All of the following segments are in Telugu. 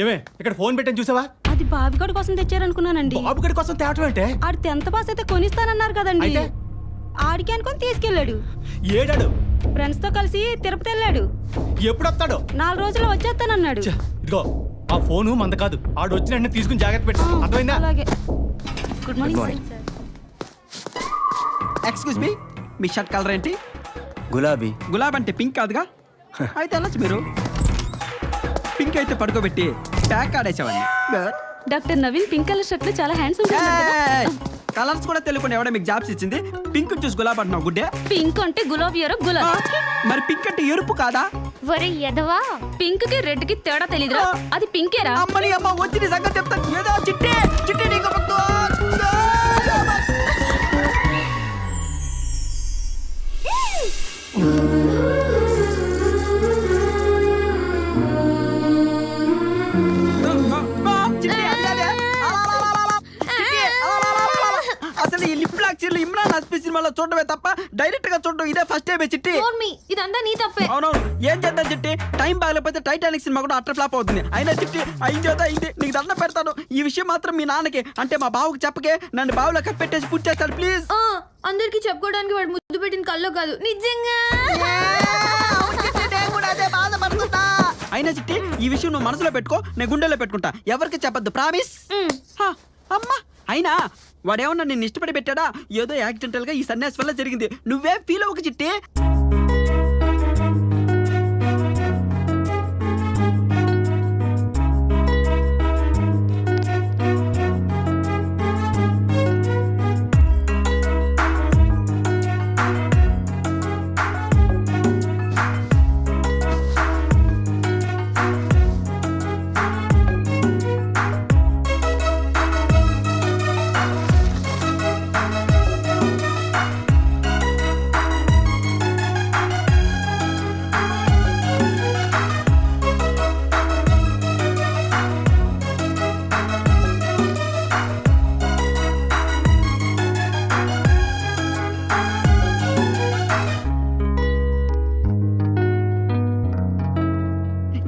ఏమే ఇక్కడ ఫోన్ పెట్టని చూసావా? అది బాబుగడి కోసం తెచ్చారనుకున్నానండి. బాబుగడి కోసం తేవటం అంటే? ఆడు 10th పాస్ అయితే కొనిస్తానన్నారు కదండి. అయితే ఆడికి అనుకొని తీసుకెళ్ళాడు. ఏడాడు ఫ్రెండ్స్ తో కలిసి తిరుపతి వెళ్ళాడు. ఎప్పుడు వస్తాడు? 4 రోజుల్లో వచ్చేస్తానన్నాడు. ఇదిగో ఆ ఫోను మంద కాదు, ఆడు వచ్చిన వెంటనే తీసుకుని జాగ్రత్త పెట్టు, అర్థమైందా? అలాగే. Good morning sir. Excuse me, మీ షర్ట్ కలర్ ఏంటి? గులాబీ. గులాబీ అంటే పింక్ కాదుగా? అయితే వెళ్ళచ్చు మీరు. పింక్ అయితే పడుకోబెట్టి ప్యాక్ ఆడేసేవాడిని. Doctor Naveen pink colour shirt లో చాలా హ్యాండ్సమ్. కలర్స్ కూడా తెలియకుండా ఎవడో మీకు జాబ్స్ ఇచ్చింది? పింక్ చూసి గులాబీ అంటున్నావు గుడ్డే? పింక్ అంటే గులాబీ ఎరో గులాబీ. మరి పింక్ అంటే ఎరుపు కాదా? ఒరే ఎదవా, పింక్ కి రెడ్ కి తేడా తెలీదురా? అది పింకేరా? అమ్మని అమ్మ వచ్చి నీ సంగతి చెప్తాను. ఏదో చిట్టి చిట్టి నీకు భక్తు. అసలు ఈ లిప్ లాక్ చీరలు ఇమ్రాన్ హస్పీ సినిమాలో చూడటమే తప్ప డైరెక్ట్ గా చూడటం ఇదే ఫస్ట్ టైం చిట్టి. ఇదంతా నీ తప్పే. అవునవును, ఏం చేద్దాం చిట్టి, టైం బాగలేకపోతే టైటానిక్ సినిమా కూడా అట్టర్ ఫ్లాప్ అవుతుంది. అయినా చిట్టి అయింది నీకు దండం పెడతాను. ఈ విషయం మాత్రం మీ నాన్నకి అంటే మా బావుకి చెప్పకే, నన్ను బావులో కప్పెట్టేసి పూర్తి చేస్తాడు ప్లీజ్. అందరికి చెప్పుకోవడానికి వాడు ముద్దు పెట్టిన కల్లో కాదు, నిజంగా. అయినా చిట్టి ఈ విషయం నువ్వు మనసులో పెట్టుకో, నేను గుండెలో పెట్టుకుంటా, ఎవరికి చెప్పద్దు ప్రామిస్. అమ్మా అయినా వాడేమన్నా నిన్ను ఇష్టపడి పెట్టాడా? ఏదో యాక్సిడెంటల్ గా ఈ సన్యాసి వల్ల జరిగింది, నువ్వే ఫీల్ అవ్వక చిట్టి.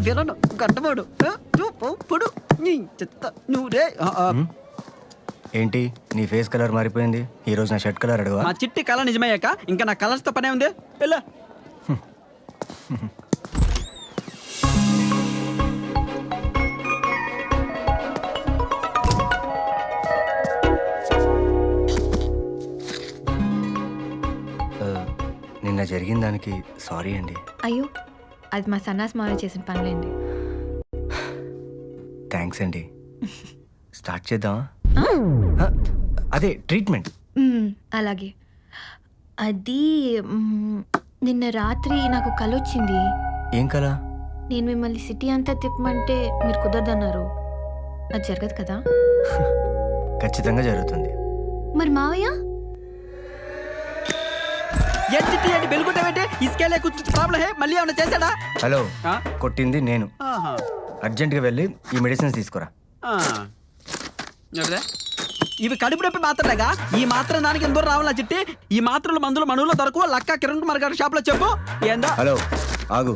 విలను గడ్డవాడు చూడు చెత్త నువ్వురే. ఏంటి నీ ఫేస్ కలర్ మారిపోయింది? ఈ రోజు నా షర్ట్ కలర్ అడగవా? మా చిట్టి కళ నిజమయ్యాక ఇంకా నా కలర్స్ తో పనే ఉంది. ఎలా నిన్న జరిగిన దానికి సారీ అండి. అయ్యో, అది మా సన్నాస్ మావయ్య చేసిన పనులేండి. థ్యాంక్స్ అండి. స్టార్ట్ చేద్దామా? అదే ట్రీట్మెంట్. అలాగే. అది నిన్న రాత్రి నాకు కల వచ్చింది. ఏం కల? నేను మిమ్మల్ని సిటీ అంతా తిప్పమంటే మీరు కుదరదన్నారు. అది జరగదు కదా? ఖచ్చితంగా జరుగుతుంది. మరి మావయ్య బెలుగుంటావేంటి? ఇసుకెళ్ళే కూర్చుంటే ప్రాబ్లం హే. మళ్ళీ ఏమైనా చేశాడా? హలో, కొట్టింది నేను. అర్జెంట్గా వెళ్ళి ఈ మెడిసిన్స్ తీసుకురా. ఇవి కడుపు నొప్పి మాత్రలేగా? ఈ మాత్రం దానికి ఎందరూ రావాలా చిట్టి? ఈ మాత్రలు మందులు మనవులో దొరకు లక్క కిరణ్ కుమార్ గారి షాప్ లో చెప్పు. ఏందా? హలో ఆగు.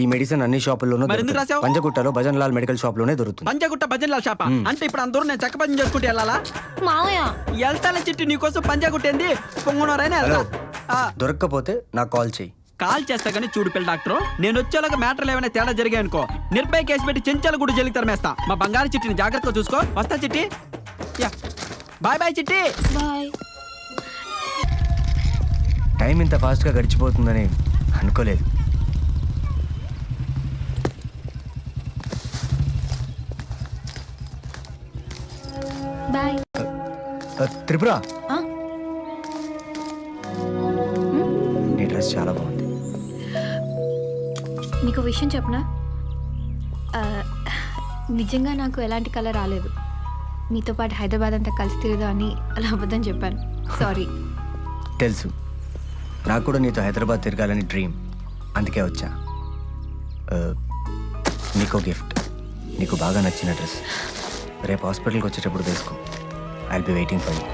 ఈ మెడిసిన్ అన్ని షాపుల్లోనూ రాసావు? పంజగుట్టలో భజన్ లాల్ మెడికల్ షాప్ లోనే దొరుకుతుంది. పంజగుట్ట భజన్ లాల్ షాపా? అంటే ఇప్పుడు అందరూ నేను చెక్క భజన చేసుకుంటే వెళ్ళాలా? మావయ్య వెళ్తాల చిట్టి, నీకోసం పంజాగుట్టేంది పొంగునరైనా వెళ్తా. దొరక్కపోతే నాకు కాల్ చెయ్యి. కాల్ చేస్తా కానీ చూడు పిల్ల డాక్టర్, నేను వచ్చేలాగా మ్యాటర్లు ఏమైనా తేడా జరిగాయనుకో నిర్భయ కేసు పెట్టి చెంచాలు కూడా జైలుకి తరమేస్తా. మా బంగారు చిట్టిని జాగ్రత్తగా చూసుకో. వస్తా చిట్టి. బాయ్ బాయ్ చిట్టి. బాయ్. టైం ఇంత ఫాస్ట్గా గడిచిపోతుందని అనుకోలేదు. బాయ్. త్రిపుర, నీ డ్రెస్ చాలా బాగుంది. మీకు విషయం చెప్పనా? నిజంగా నాకు ఎలాంటి కలర్ రాలేదు. మీతో పాటు హైదరాబాద్ అంతా కలిసి తిరుగుదా అని అలా అబద్ధం చెప్పాను. సారీ. తెలుసు, నాకు కూడా నీతో హైదరాబాద్ తిరగాలని డ్రీమ్, అందుకే వచ్చా. నీకో గిఫ్ట్, నీకు బాగా నచ్చిన డ్రెస్. రేపు హాస్పిటల్కి వచ్చేటప్పుడు వేసుకో. I will be waiting for you.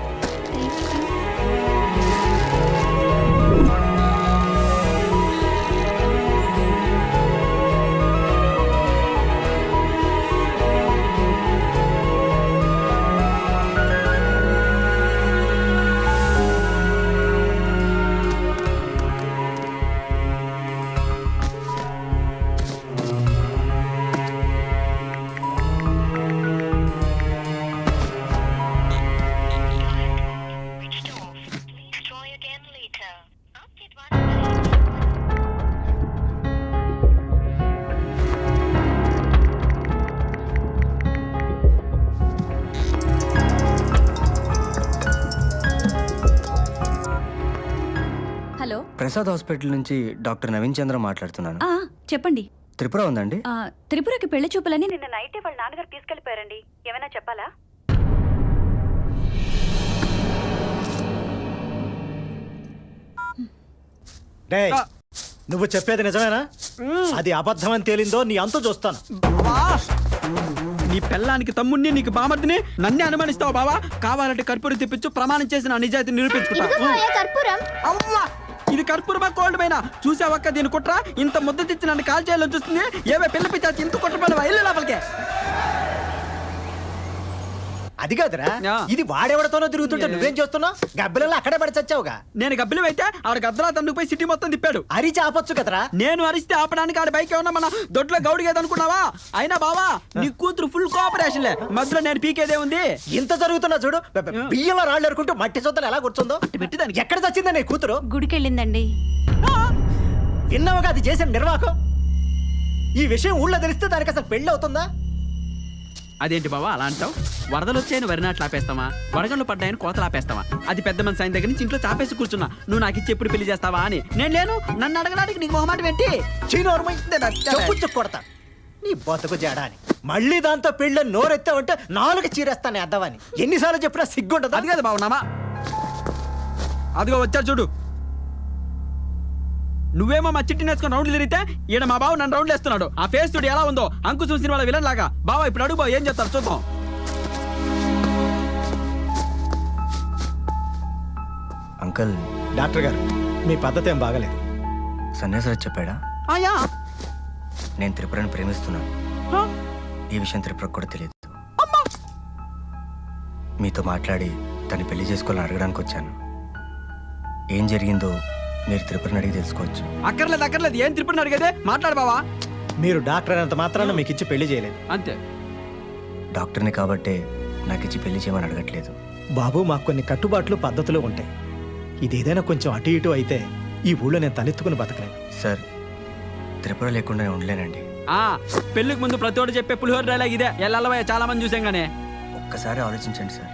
Prasad hospital నుంచి డాక్టర్ నవీన్ చంద్ర మాట్లాడుతున్నాను. చెప్పండి. త్రిపుర ఉందండి? త్రిపురకి పెళ్లి చూపులని నిన్న నైటే వాళ్ళ నాన్నగారు తీసుకెళ్లిపోయారండి. ఏమైనా చెప్పాలా? రేయ్, నువ్వు చెప్పేది నిజమేనా? అది అబద్ధం అని తేలిందో నీ అంతు చూస్తాను. బావా, నీ పెళ్ళానికి తమ్ముడిని నీకు బామర్దిని నన్నే అనుమానిస్తావు బావా. కావాలంటే కర్పూరం తెప్పించు, ప్రమాణం చేసి నా నిజాయితీ నిరూపించుకుంటా. అవ్వా, ఇది కర్పూరమా కోల్డ్ పైన చూసావక్క దీని కుట్ర. ఇంత ముద్ద తెచ్చి నన్ను కాల్ చేయాలని చూస్తుంది. ఏవే పిల్ల పిచ్చాచి ఇంత కుట్రపోయిన ఇల్లు లోపలికే. అది కాదురా, యా. ఇది వాడెవడతోనో తిరుగుతుంటే నువ్వేం చేస్తున్నావు? గబ్బిలలో అక్కడే పడి చచ్చావుగా. నేను గబ్బిలం అయితే ఆవిడ గద్దలా తండుకుపోయి సిటీ మొత్తం తిప్పాడు. అరిచి ఆపొచ్చు కదరా. నేను అరిస్తే ఆపడానికి ఆడ బైక్ ఏమన్నా మన దొడ్లో గౌడిగేదనుకున్నావా? అయినా బావా నీ కూతురు ఫుల్ కోఆపరేషన్ లే. మధ్యలో నేను పీకేదే ఉంది. ఇంత జరుగుతున్నా చూడు. బియ్యంలో రాళ్ళు ఎరుకుంటూ మట్టి సొత్తలు ఎలా కూర్చుందో. పెట్టిదానికి ఎక్కడ చచ్చిందా నీ కూతురు? గుడికెళ్ళిందండి. విన్నావుగా అది చేసిన నిర్వాహకం. ఈ విషయం ఊళ్ళో తెలిస్తే దానికి అసలు పెళ్లి అవుతుందా? అదేంటి బావా అలా అంటావు? వరదలు వచ్చాయని వరి నాట్లు ఆపేస్తావా? వడగళ్ళు పడ్డాయని కోతలు ఆపేస్తావా? అది పెద్ద మనిషి ఆయన దగ్గర నుంచి ఇంట్లో చాపేసి కూర్చున్నా. నువ్వు నాకు ఇచ్చి ఎప్పుడు పెళ్లి చేస్తావా అని. నేను లేను, నన్ను అడగడానికి నీకు మొహమాట పెట్టి చెప్పు కొడతా నీ బతుకు జడా అని. మళ్ళీ దాంతో పెళ్ళి నోరెత్తావంటే నాలుగు చీరేస్తాను అద్దవని. ఎన్నిసార్లు చెప్పినా సిగ్గుంటది. అది కాదు బావు నామా, అదిగో వచ్చారు చూడు. నువ్వేమో మా చిట్టి నేర్చుకుని రౌండ్లు తిరిగితే ఈడ మా బావ నన్ను రౌండ్లు వేస్తున్నాడు. ఆ ఫేస్ చూడు ఎలా ఉందో, అంకుశం సినిమాలో విలన్ లాగా. బావా ఇప్పుడు అడుగు బావ ఏం చెప్తారు చూద్దాం. అంకుల్, డాక్టర్ గారు మీ పద్ధతి ఏం బాగలేదు. సన్యాసరాజ్ చెప్పాడా? ఆయా నేను త్రిపురని ప్రేమిస్తున్నాను. ఈ విషయం త్రిపురకు కూడా తెలియదు. మీతో మాట్లాడి తను పెళ్లి చేసుకోవాలని అడగడానికి వచ్చాను. ఏం జరిగిందో మీరు త్రిపురని అడిగి తెలుసుకోవచ్చు. అక్కర్లేదు ఏం త్రిపురని అడిగేదే. మాట్లాడు బావా. మీరు డాక్టర్ అయినంత మాత్రాన మీకు ఇచ్చి పెళ్లి చేయలేదు. అంతే. డాక్టర్ని కాబట్టే నాకు ఇచ్చి పెళ్లి చేయమని అడగట్లేదు. బాబు, మాకు కొన్ని కట్టుబాట్లు పద్ధతులు ఉంటాయి. ఇదేదైనా కొంచెం అటు ఇటు అయితే ఈ ఊళ్ళో నేను తలెత్తుకుని బతకలేను. సార్, త్రిపుర లేకుండా నేను ఉండలేనండి. పెళ్లికి ముందు ప్రతివాడు చెప్పే పులిహోర డైలాగ్ ఇదే. ఎల్లవయ్య చాలా మంది చూసాం గానే. ఒక్కసారి ఆలోచించండి సార్,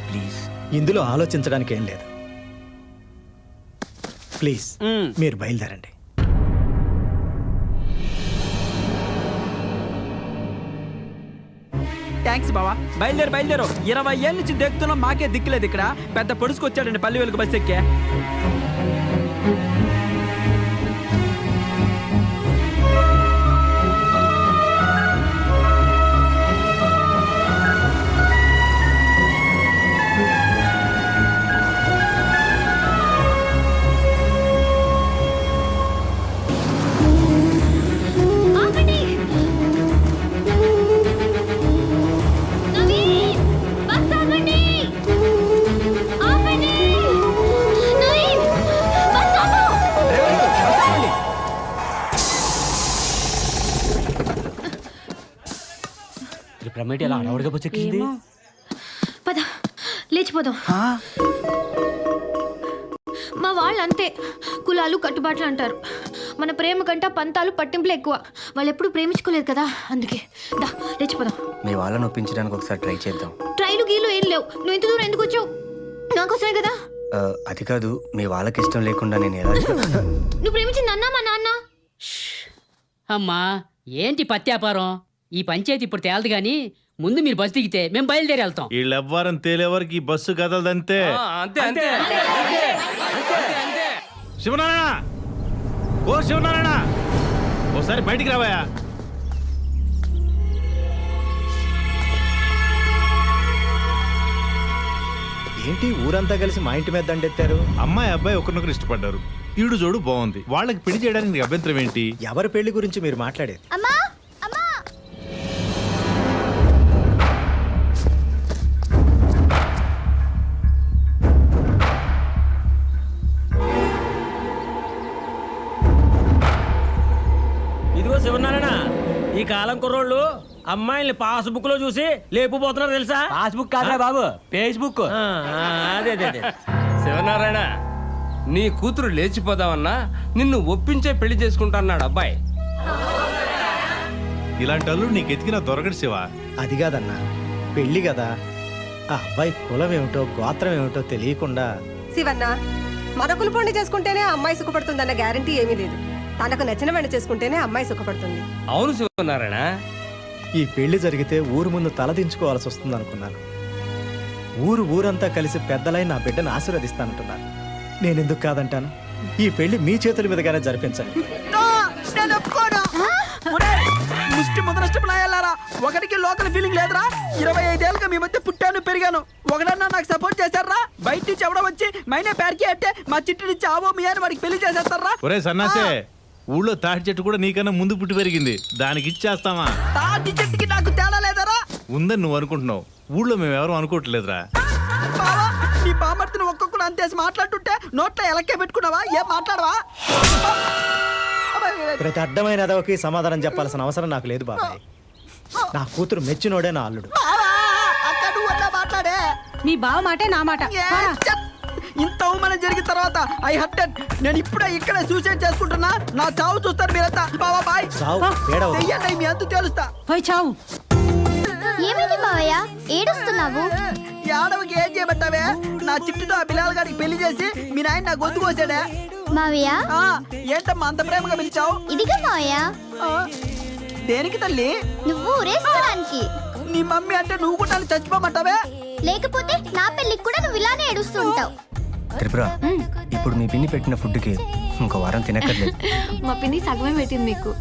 ప్లీజ్. ఇందులో ఆలోచించడానికి ఏం లేదు. ప్లీజ్ మీరు బయలుదేరండి. థ్యాంక్స్ బావా. బయలుదేరు. 20 ఏళ్ళ నుంచి దిక్కుతున్నాం, మాకే దిక్కులేదు. ఇక్కడ పెద్ద పొడుచుకొచ్చాడండి పల్లి వెలుగు బస్ ఎక్కే. ఎలా అడవడిగా వచ్చేసింది? పద లేచిపోదాం. మా వాళ్ళు అంతే, కులాలు కట్టుబాట్లు అంటారు. మన ప్రేమ కంటే పంతాలు పట్టింపులు ఎక్కువ. వాళ్ళు ఎప్పుడు ప్రేమించుకోలేదు కదా, అందుకే దా లేచిపోదాం. మీ వాళ్ళని ఒప్పించడానికి ఒకసారి ట్రై చేద్దాం. ట్రైలు గీలు ఏం లేవు. నువ్వు ఇంత దూరం ఎందుకు వచ్చావు? నాకోసమే కదా. అది కాదు, మీ వాళ్ళకి ఇష్టం లేకుండా నేను ఎలా నువ్వు ప్రేమించింది అన్నా మా నాన్న. అమ్మా ఏంటి పత్యాపారం? ఈ పంచాయతీ ఇప్పుడు తేలదు గాని ముందు మీరు బస్సు దిగితే మేము బయలుదేరి వెళ్తాం. వీళ్ళెవ్వరం తేలేవరకు ఈ బస్సు కదలదంతే. శివనారాయణ, ఓ శివనారాయణ, ఓసారి బయటికి రావాయా? ఏంటి ఊరంతా కలిసి మా ఇంటి మీద దండెత్తారు? అమ్మాయి అబ్బాయి ఒకరినొకరు ఇష్టపడ్డారు. ఈడు జోడు బాగుంది. వాళ్ళకి పెళ్లి చేయడానికి నీకు అభ్యంతరం ఏంటి? ఎవరి పెళ్లి గురించి మీరు మాట్లాడేది? ఇదిగో శివనారాయణ, ఈ కాలం కుర్రోళ్ళు అమ్మాయిల్ని పాస్బుక్ లో చూసి లేపుపోతున్నారు తెలుసా? పాస్బుక్ కాదురా బాబు, ఫేస్బుక్. అదే శివనారాయణ, నీ కూతురు లేచిపోదామన్నా నిన్ను ఒప్పించే పెళ్లి చేసుకుంటా అన్నాడు అబ్బాయి. ఇలాంటి వాళ్ళు నీకు ఎతికినా దొరకడు శివ. అది కాదన్నా, పెళ్లి కదా. ఆ అబ్బాయి కులం ఏమిటో గోత్రం ఏమిటో తెలియకుండా. శివన్న, మరొకరు పెళ్లి చేసుకుంటేనే అమ్మాయి సుఖపడుతుందన్న గ్యారంటీ ఏమీ లేదు. తనకు నచ్చిన వాడిని చేసుకుంటేనే అమ్మాయి సుఖపడుతుంది. అవును శివనారాయణ, ఈ పెళ్లి జరిగితే ఊరు ముందు తలదించుకోవాల్సి వస్తుంది అనుకున్నాను. ఊరంతా కలిసి పెద్దలై నా బిడ్డను ఆశీర్వదిస్తానంటున్నారు. నేనెందుకు కాదంటాను? ఈ పెళ్లి మీ చేతుల మీదుగానే జరిపించండి. ముష్టి ముదరష్టపులాయాలారా, ఒకటికి లోకల్ ఫీలింగ్ లేదురా. 25 ఏళ్ళుగా మీ మధ్య పుట్టాను పెరిగాను. ఒకడన్నా నాకు సపోర్ట్ చేశారా? బయట నుంచి ఎవడో వచ్చి మైనే పేరుకి అంటే మా చిట్టి నుంచి ఆవో మీ అని వాడికి పెళ్లి చేసేస్తారా? ఒరే సన్నాసే, ఊళ్ళో తాటి చెట్టు కూడా నీకన్నా ముందు పుట్టి పెరిగింది, దానికి ఇచ్చేస్తావా? తాటి చెట్టుకి నాకు తేడా లేదరా? ఉందని నువ్వు అనుకుంటున్నావు, ఊళ్ళో మేము ఎవరు అనుకోవట్లేదురా. బావా, నీ బామర్తిని ఒక్కొక్కడు అంతేసి మాట్లాడుతుంటే నోట్లో ఎలక్కే పెట్టుకున్నావా? ఏం మాట్లాడవా? ప్రతి అడ్డమైన అదవకి సమాధానం చెప్పాల్సిన అవసరం నాకు లేదు బాబాయ్. నా కూతురు మెచ్చినోడే నా అల్లుడు. బావా, అక్క నువ్వు అట్లా మాట్లాడే. మీ బావ మాటే నా మాట. ఇంత అవమానం జరిగిన తర్వాత ఐ హర్టెడ్. నేను ఇప్పుడే ఇక్కడే సూసైడ్ చేసుకుంటున్నా. నా చావు చూస్తారు మీరంతా. బావా బాయ్. సావు ఏడవకు. దెయ్యండి, మీ అంతు తెలుస్తా. పోయి చావు. ఏమైంది మావయ్య ఏడుస్తున్నావు? యాదవకి ఏం చేయబట్టావే? నా చిట్టుతో ఆ పిల్లల గారికి పెళ్లి చేసి మీ నాయన నా గొంతు కోసాడే. మావయ్య ఏంటమ్మా అంత ప్రేమగా పిలిచావు? ఇదిగా మావయ్య. దేనికి తల్లి? నువ్వు ఊరేసుకోవడానికి. నీ మమ్మీ అంటే నువ్వు కూడా చచ్చిపోమంటావే? లేకపోతే నా పెళ్ళికి కూడా నువ్వు ఇలానే ఏడుస్తుంటావు. త్రిపుర, ఇప్పుడు మీ పిన్ని పెట్టిన ఫుడ్కి ఇంకో వారం తినక్కర్లేదు. మా పిన్ని సగమే పెట్టింది మీకు.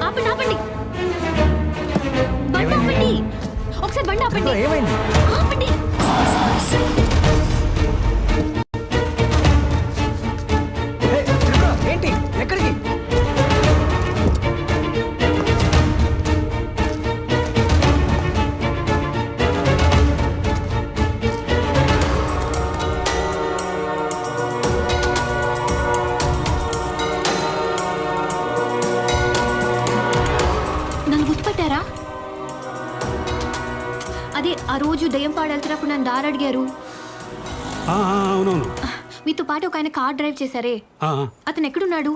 ఆపండి ఆపండి, బండి ఆపండి, ఒకసారి బండి ఆపండి. ఏమైంది? ఆపండి. ఏంటి, ఎక్కడికి? నన్ను గుర్తుపట్టారా? అదే ఆ రోజు దయ్యం పాడు వెళ్తున్నప్పుడు నన్ను దారి అడిగారు. అవునవును. మీతో పాటు ఒక ఆయన కార్ డ్రైవ్ చేశారే, అతను ఎక్కడున్నాడు?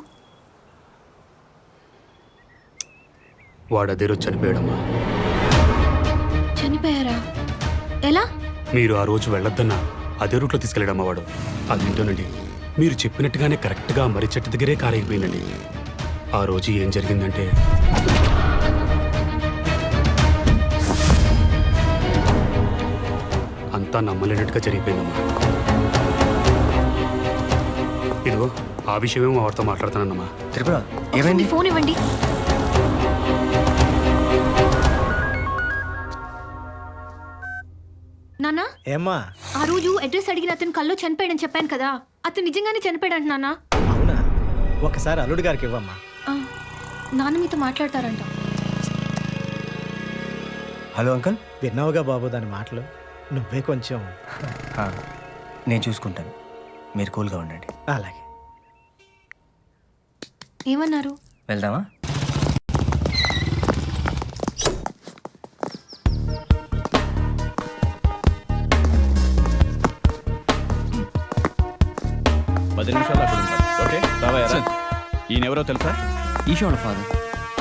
వాడు అదే రోజు చనిపోయాడమ్మా. చనిపోయారా? ఎలా? మీరు ఆ రోజు వెళ్ళొద్దన్నా అదే రూట్లో తీసుకెళ్ళాడమ్మా వాడు. అదేంటోనండి, మీరు చెప్పినట్టుగానే కరెక్ట్గా మర్రి చెట్టు దగ్గరే కారు అయిపోయిందండి. ఆ రోజు ఏం జరిగిందంటే, అంతా నమ్మలేనట్టుగా జరిగిపోయిందమ్మా. ఇదిగో ఆ విషయమేమో వాడితో మాట్లాడుతానమ్మా. త్రిపుర, ఒకసారి ఏమైంది? మీ ఫోన్ ఇవ్వండి. నాన్న, ఏమ్మా? ఆ రోజు అడ్రస్ అడిగిన అతను కల్లో చనిపోయాడని చెప్పాను కదా, అతను నిజంగానే చనిపోయాడంట నాన్న. అవునా? ఒకసారి అల్లుడి గారికి ఇవ్వమ్మా. నాన్న మీతో మాట్లాడతారంట. Hello uncle. విన్నావుగా బాబు దాని మాటలు. నువ్వే కొంచెం. నేను చూసుకుంటాను, మీరు కూల్గా ఉండండి. అలాగే. ఏమన్నారు? వెళ్దామా? ఈయనెవరో తెలుసా? ఈశ్వరుడు ఫాదర్.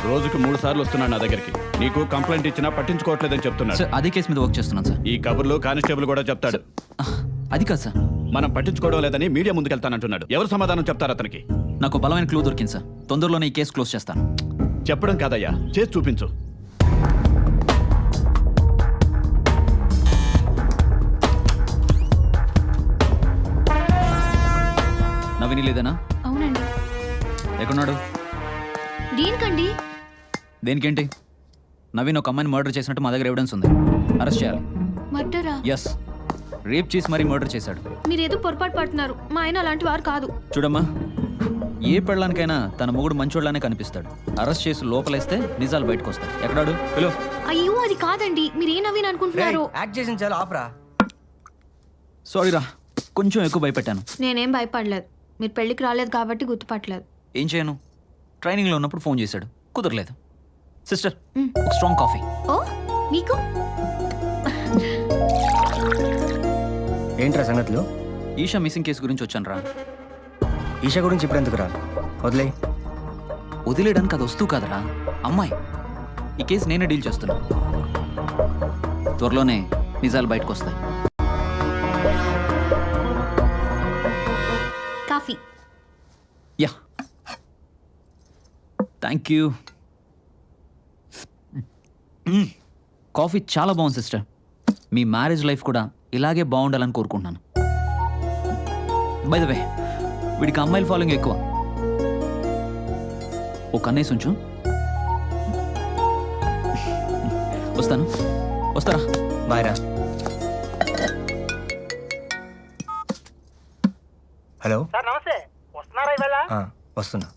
రోజుకి 3 సార్లు వస్తున్నాడు నా దగ్గరికి. నీకు కంప్లైంట్ ఇచ్చినా పట్టించుకోవట్లేదని చెప్తున్నాడు. సార్ అదే కేసు మీద వర్క్ చేస్తున్నాను సార్. ఈ కబుర్లు కానిస్టేబుల్ కూడా చెప్తాడు. అది కాదు సార్, మనం పట్టించుకోవడం లేదని మీడియా ముందుకెళ్తానంటున్నాడు. ఎవరు సమాధానం చెప్తారు అతనికి? నాకు బలమైన క్లూ దొరికింది సార్. తొందరలోనే ఈ కేసు క్లోజ్ చేస్తాను. చెప్పడం కాదయ్యా, చేసి చూపించు. నవీని లేదనా? అవునండి. ఎక్కడున్నాడు? దేనికండి? దేనికేంటి? నవీన్ ఒక అమ్మాయిని మర్డర్ చేసినట్టు మా దగ్గర ఎవిడెన్స్ ఉంది. అరెస్ట్ చేయాలి. మర్డరా? ఎస్, రేప్ చేసి మరీ మర్డర్ చేశాడు. మీరేదో పొరపాటు పడుతున్నారు. మా ఆయన అలాంటి వారు కాదు. చూడమ్మా, ఏ పెళ్ళానికైనా తన మొగుడు మంచోళ్ళనే కనిపిస్తాడు. అరెస్ట్ చేసి లోపలేస్తే నిజాలు బయటకు వస్తాయి. ఎక్కడాడు? పిలు. అయ్యో అది కాదండి, మీరే నవీన్ అనుకుంటున్నారు. యాక్ట్ చేసిన చాలా ఆపరా. సారీ రా, కొంచెం ఎక్కువ భయపెట్టాను. నేనేం భయపడలేదు. మీరు పెళ్ళికి రాలేదు కాబట్టి గుర్తుపట్టలేదు. ఏం చేయను, ట్రైనింగ్లో ఉన్నప్పుడు ఫోన్ చేశాడు, కుదరలేదు. సిస్టర్, ఒక స్ట్రాంగ్ కాఫీ. ఓ మీకు? ఏంట్రా సంగతులు? ఈషా మిస్సింగ్ కేసు గురించి వచ్చాను రా. ఈషా గురించి ఇప్పుడు ఎందుకు రా, వదిలే. వదిలేయడానికి అది వస్తూ కాదరా, అమ్మాయి. ఈ కేసు నేనే డీల్ చేస్తున్నా. త్వరలోనే నిజాలు బయటకు వస్తాయి. Coffee. Yeah, thank you. Coffee చాలా బాగుంది సిస్టర్. మీ మ్యారేజ్ లైఫ్ కూడా ఇలాగే బాగుండాలని కోరుకుంటున్నాను. బై ద వే, వీడికి అమ్మాయిల ఫాలోయింగ్ ఎక్కువ. ఓ కన్నేసి ఉంచు. వస్తారా? బాయ్ రా. హలో నమస్తే, వస్తున్నారా ఇవాళ? వస్తున్నా.